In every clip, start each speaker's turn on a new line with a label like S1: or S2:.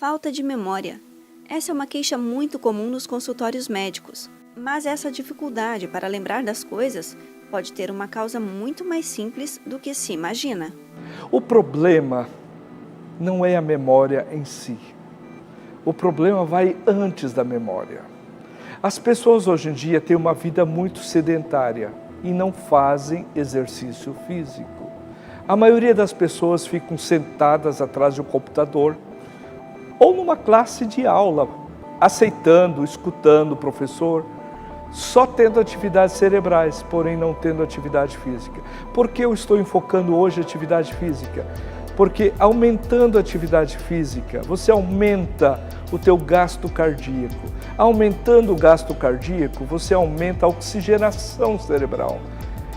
S1: Falta de memória. Essa é uma queixa muito comum nos consultórios médicos, mas essa dificuldade para lembrar das coisas pode ter uma causa muito mais simples do que se imagina.
S2: O problema não é a memória em si. O problema vai antes da memória. As pessoas hoje em dia têm uma vida muito sedentária e não fazem exercício físico. A maioria das pessoas ficam sentadas atrás de um computador ou numa classe de aula, aceitando, escutando o professor, só tendo atividades cerebrais, porém não tendo atividade física. Por que eu estou enfocando hoje a atividade física? Porque aumentando a atividade física, você aumenta o teu gasto cardíaco. Aumentando o gasto cardíaco, você aumenta a oxigenação cerebral.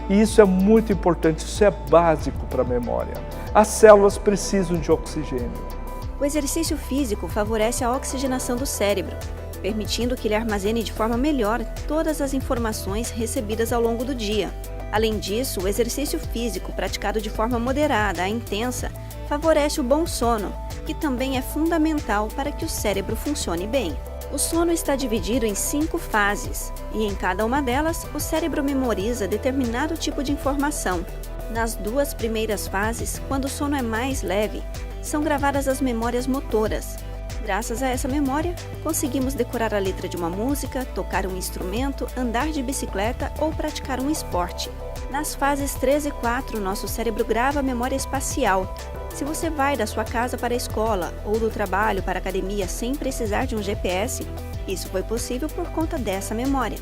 S2: E isso é muito importante, isso é básico para a memória. As células precisam de oxigênio.
S1: O exercício físico favorece a oxigenação do cérebro, permitindo que ele armazene de forma melhor todas as informações recebidas ao longo do dia. Além disso, o exercício físico praticado de forma moderada a intensa favorece o bom sono, que também é fundamental para que o cérebro funcione bem. O sono está dividido em 5 fases, e em cada uma delas, o cérebro memoriza determinado tipo de informação. Nas 2 primeiras fases, quando o sono é mais leve, são gravadas as memórias motoras. Graças a essa memória, conseguimos decorar a letra de uma música, tocar um instrumento, andar de bicicleta ou praticar um esporte. Nas fases 3 e 4, nosso cérebro grava a memória espacial. Se você vai da sua casa para a escola ou do trabalho para a academia sem precisar de um GPS, isso foi possível por conta dessa memória.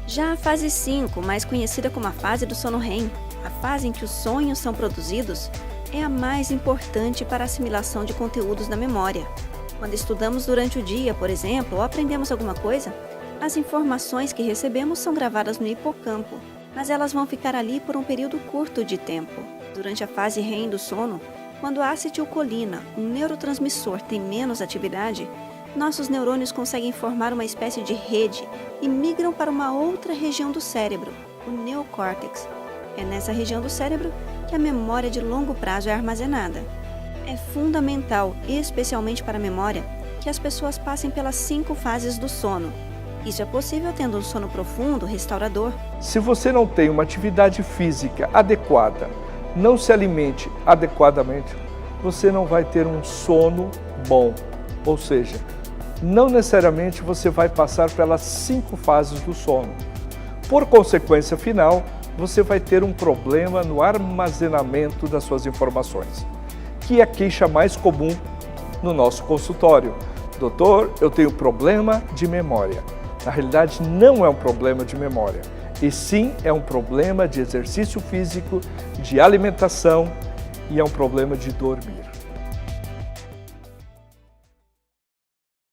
S1: Já a fase 5, mais conhecida como a fase do sono REM, a fase em que os sonhos são produzidos, é a mais importante para a assimilação de conteúdos na memória. Quando estudamos durante o dia, por exemplo, ou aprendemos alguma coisa, as informações que recebemos são gravadas no hipocampo, mas elas vão ficar ali por um período curto de tempo. Durante a fase REM do sono, quando a acetilcolina, um neurotransmissor, tem menos atividade, nossos neurônios conseguem formar uma espécie de rede e migram para uma outra região do cérebro, o neocórtex. É nessa região do cérebro que a memória de longo prazo é armazenada. É fundamental, especialmente para a memória, que as pessoas passem pelas 5 fases do sono. Isso é possível tendo um sono profundo, restaurador.
S2: Se você não tem uma atividade física adequada, não se alimente adequadamente, você não vai ter um sono bom. Ou seja, não necessariamente você vai passar pelas 5 fases do sono. Por consequência final, você vai ter um problema no armazenamento das suas informações, que é a queixa mais comum no nosso consultório. Doutor, eu tenho problema de memória. Na realidade, não é um problema de memória, e sim é um problema de exercício físico, de alimentação e é um problema de dormir.